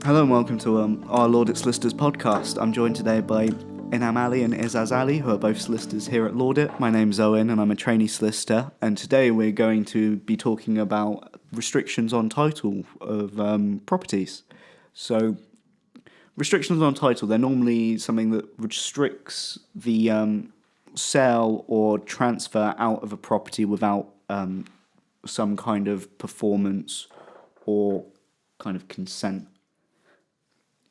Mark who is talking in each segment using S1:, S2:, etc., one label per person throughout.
S1: Hello and welcome to our Lawdit Solicitors Podcast. I'm joined today by Inam Ali and Izaz Ali, who are both solicitors here at Lawdit. My name's Owen and I'm a trainee solicitor, and today we're going to be talking about restrictions on title of properties. So, restrictions on title, they're normally something that restricts the sale or transfer out of a property without some kind of performance or kind of consent.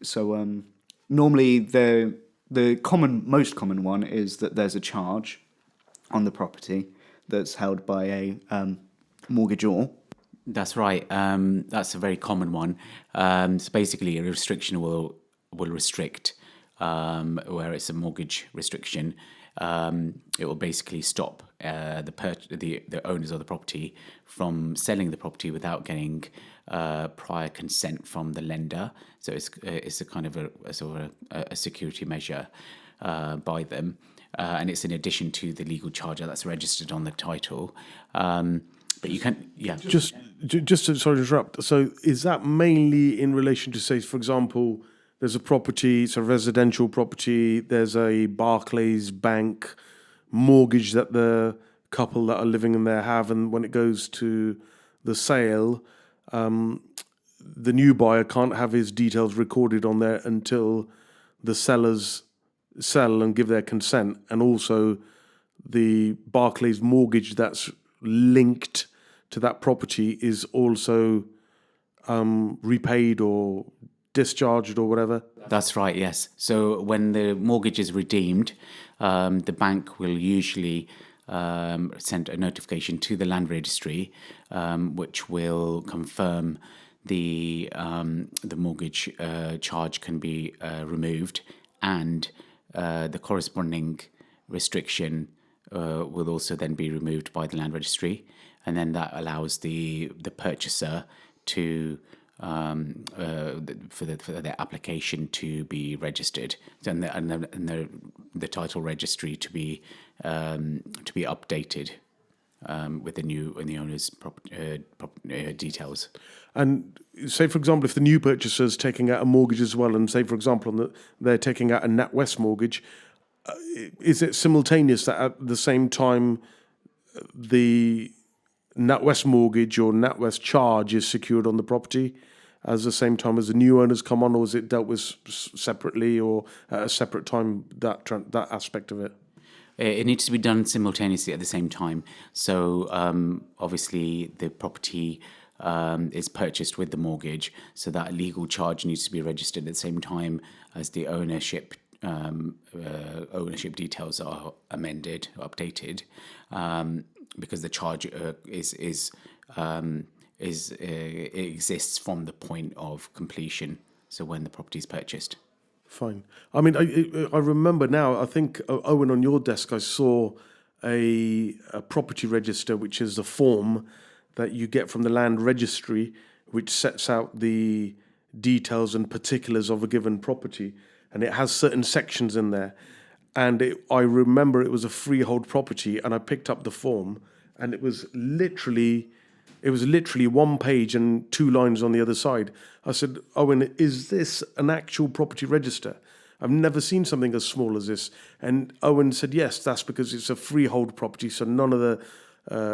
S1: So normally the most common one is that there's a charge on the property that's held by a mortgagor.
S2: That's right. That's a very common one. So basically, a restriction will restrict where it's a mortgage restriction. It will basically stop the owners of the property from selling the property without getting prior consent from the lender. So it's a kind of a security measure by them, and it's in addition to the legal charge that's registered on the title. But you can, yeah.
S3: Just to, sorry to interrupt. So is that mainly in relation to, say, for example, there's a property, it's a residential property, there's a Barclays Bank mortgage that the couple that are living in there have, and when it goes to the sale, the new buyer can't have his details recorded on there until the sellers sell and give their consent, and also the Barclays mortgage that's linked to that property is also repaid or discharged or whatever.
S2: That's right, yes. So when the mortgage is redeemed, the bank will usually send a notification to the land registry, which will confirm the mortgage charge can be removed, and the corresponding restriction will also then be removed by the land registry, and then that allows the purchaser to for their application to be registered, and the title registry to be updated with the owner's details.
S3: And say, for example, if the new purchaser's taking out a mortgage as well, and say, for example, they're taking out a NatWest mortgage, is it simultaneous that at the same time the NatWest mortgage or NatWest charge is secured on the property as the same time as the new owners come on, or is it dealt with separately or at a separate time, that aspect of it?
S2: It needs to be done simultaneously at the same time. So obviously the property is purchased with the mortgage, so that legal charge needs to be registered at the same time as the ownership details are amended, updated, because the charge it exists from the point of completion. So when the property is purchased.
S3: Fine. I mean, I remember now, I think, Owen, on your desk, I saw a property register, which is a form that you get from the land registry, which sets out the details and particulars of a given property. And it has certain sections in there. And I remember it was a freehold property, and I picked up the form, and it was literally 1 page and 2 lines on the other side. I said, Owen, is this an actual property register? I've never seen something as small as this. And Owen said, yes, that's because it's a freehold property, so none of the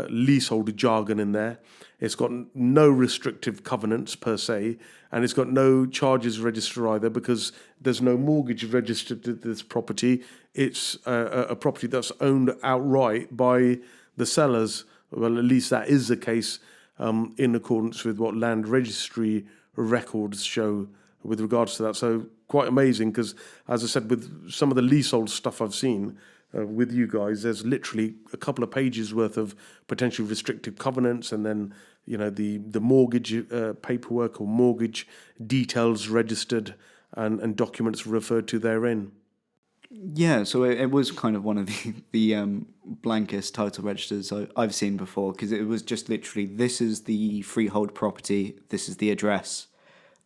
S3: leasehold jargon in there. It's got no restrictive covenants per se, and it's got no charges registered either, because there's no mortgage registered to this property. It's a property that's owned outright by the sellers. Well, at least that is the case in accordance with what land registry records show with regards to that. So quite amazing, because, as I said, with some of the leasehold stuff I've seen with you guys, there's literally a couple of pages worth of potential restrictive covenants, and then the mortgage paperwork or mortgage details registered and documents referred to therein.
S1: Yeah, so it was kind of one of the blankest title registers I've seen before, because it was just literally, this is the freehold property, this is the address,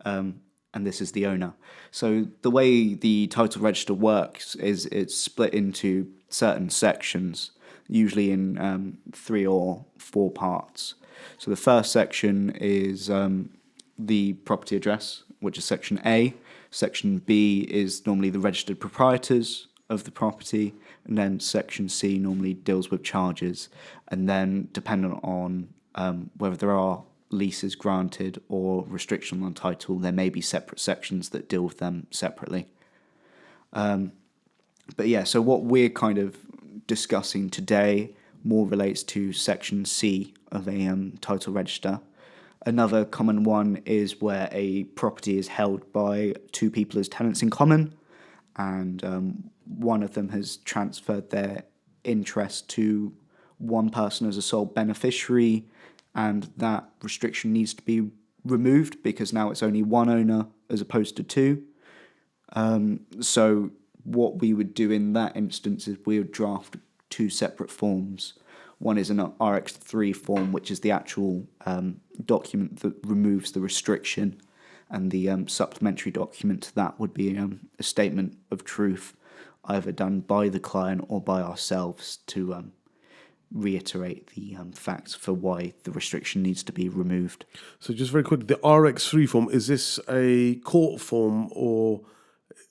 S1: and this is the owner. So the way the title register works is it's split into certain sections, usually in 3 or 4 parts. So the first section is the property address, which is Section A. Section B is normally the registered proprietors of the property, and then Section C normally deals with charges. And then, depending on whether there are leases granted or restriction on title, there may be separate sections that deal with them separately. But yeah, so what we're kind of discussing today more relates to Section C of a title register. Another common one is where a property is held by two people as tenants in common, and one of them has transferred their interest to one person as a sole beneficiary, and that restriction needs to be removed because now it's only one owner as opposed to two. So what we would do in that instance is we would draft two separate forms. One is an RX3 form, which is the actual document that removes the restriction, and the supplementary document to that would be a statement of truth, either done by the client or by ourselves to reiterate the facts for why the restriction needs to be removed.
S3: So just very quick, the RX3 form, is this a court form or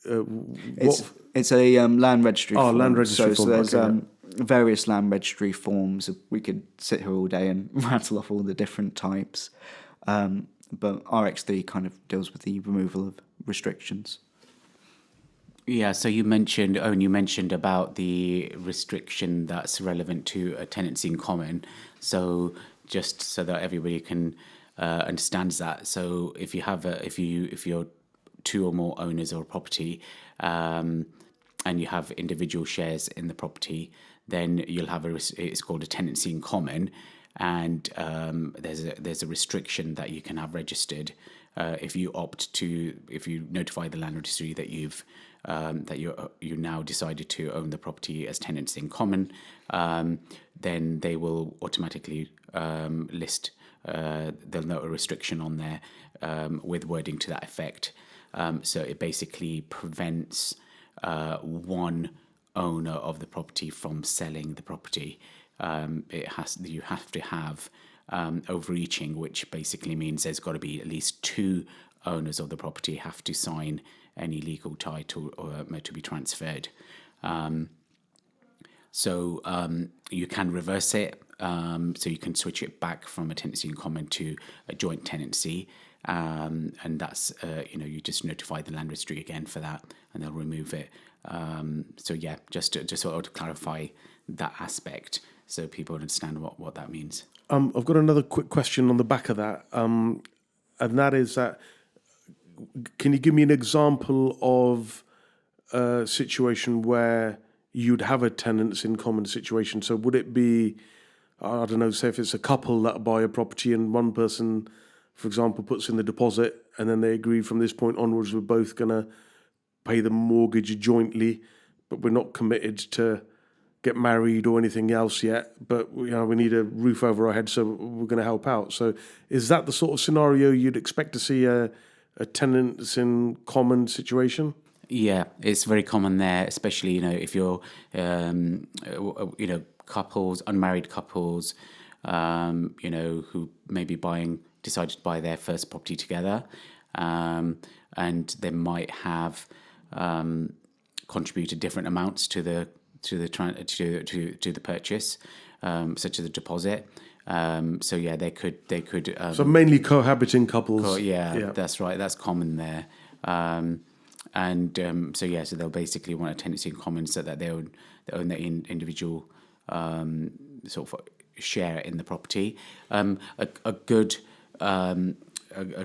S1: It's a land registry form.
S3: Oh, land registry form.
S1: So there's
S3: okay,
S1: various land registry forms. We could sit here all day and rattle off all the different types. But RX3 kind of deals with the removal of restrictions.
S2: Yeah, so you mentioned about the restriction that's relevant to a tenancy in common. So just so that everybody can understands that. So if you have if you're two or more owners of a property, and you have individual shares in the property, then you'll have it's called a tenancy in common, and there's a restriction that you can have registered if you notify the land registry that you now decided to own the property as tenants in common, then they will automatically list. They'll note a restriction on there with wording to that effect. So it basically prevents one owner of the property from selling the property. You have to have overreaching, which basically means there's got to be at least two owners of the property have to sign any legal title or to be transferred. So you can reverse it. So you can switch it back from a tenancy in common to a joint tenancy. And that's, you just notify the land registry again for that, and they'll remove it. So yeah, just sort of to clarify that aspect so people understand what that means.
S3: I've got another quick question on the back of that, and that is that, can you give me an example of a situation where you'd have a tenants in common situation? So would it be, I don't know, say if it's a couple that buy a property and one person, for example, puts in the deposit, and then they agree from this point onwards we're both going to pay the mortgage jointly, but we're not committed to get married or anything else yet, but we need a roof over our head, so we're going to help out. So is that the sort of scenario you'd expect to see a tenants in common situation?
S2: Yeah, it's very common there, especially if you're couples, unmarried couples, who may be decided to buy their first property together, and they might have contributed different amounts to the purchase, such as a deposit. So yeah, they could.
S3: So mainly cohabiting couples.
S2: Yeah, that's right. That's common there. So they'll basically want a tenancy in common so that they own their individual sort of share in the property. A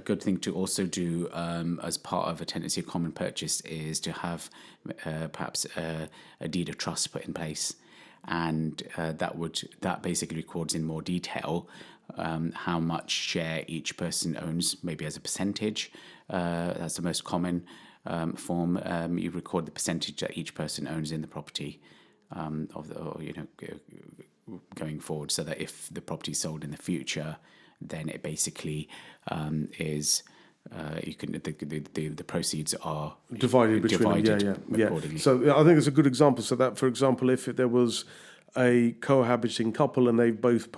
S2: good thing to also do as part of a tenancy in common purchase is to have perhaps a deed of trust put in place, and that basically records in more detail how much share each person owns, maybe as a percentage. That's the most common form. You record the percentage that each person owns in the property going forward, so that if the property is sold in the future, then it basically is the proceeds are
S3: divided between them.
S2: accordingly.
S3: So I think it's a good example. So that, for example, if there was a cohabiting couple and they both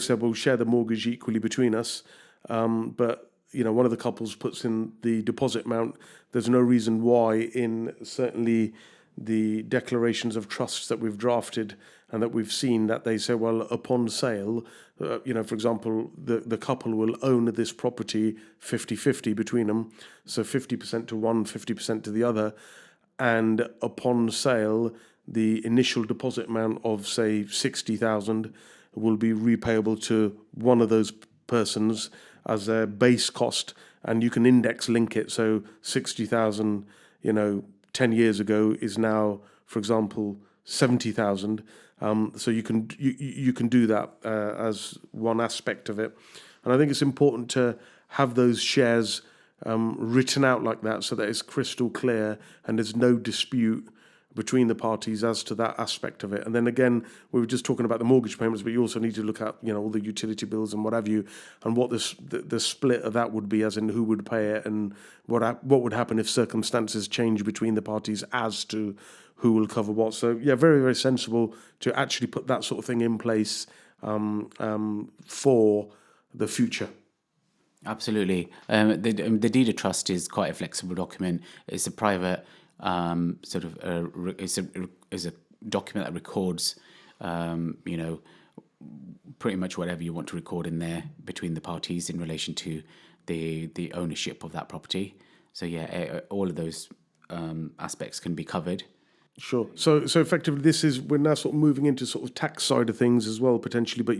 S3: said we'll share the mortgage equally between us, but one of the couples puts in the deposit amount, there's no reason why in certainly the declarations of trusts that we've drafted and that we've seen that they say, well, upon sale, for example, the couple will own this property 50-50 between them, so 50% to one, 50% to the other, and upon sale, the initial deposit amount of, say, 60,000 will be repayable to one of those persons as their base cost, and you can index link it. So 60,000, 10 years ago is now, for example, 70,000. So you can do that as one aspect of it, and I think it's important to have those shares written out like that so that it's crystal clear and there's no dispute between the parties as to that aspect of it. And then again, we were just talking about the mortgage payments, but you also need to look at all the utility bills and what have you, and what the split of that would be, as in who would pay it, and what would happen if circumstances change between the parties as to who will cover what. So yeah, very, very sensible to actually put that sort of thing in place for the future.
S2: Absolutely. The deed of trust is quite a flexible document. It's a private it's a document that records, pretty much whatever you want to record in there between the parties in relation to the ownership of that property. So yeah, all of those aspects can be covered.
S3: Sure. So effectively, we're now sort of moving into sort of tax side of things as well, potentially, but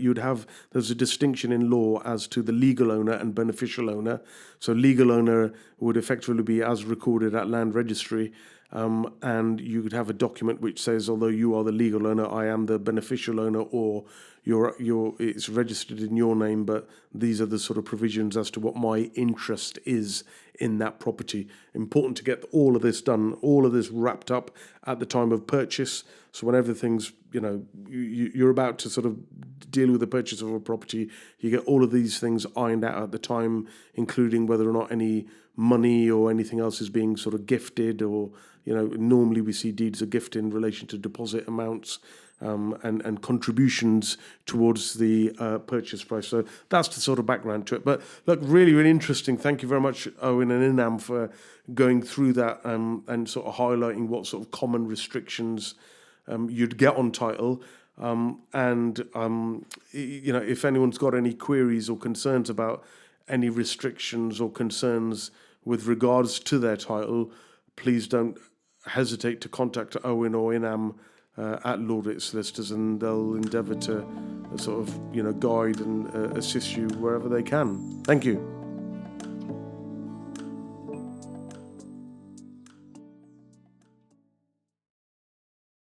S3: there's a distinction in law as to the legal owner and beneficial owner. So legal owner would effectively be as recorded at land registry, and you could have a document which says, although you are the legal owner, I am the beneficial owner, or it's registered in your name, but these are the sort of provisions as to what my interest is in that property. Important to get all of this done, all of this wrapped up at the time of purchase. So when everything's, you're about to sort of deal with the purchase of a property, you get all of these things ironed out at the time, including whether or not any money or anything else is being sort of gifted, or, normally we see deeds of gift in relation to deposit amounts, and contributions towards the purchase price. So that's the sort of background to it. But look, really, really interesting. Thank you very much, Owen and Inam, for going through that and sort of highlighting what sort of common restrictions you'd get on title. If anyone's got any queries or concerns about any restrictions or concerns with regards to their title, please don't hesitate to contact Owen or Inam at Lawdit Solicitors, and they'll endeavour to sort of guide and assist you wherever they can. Thank you.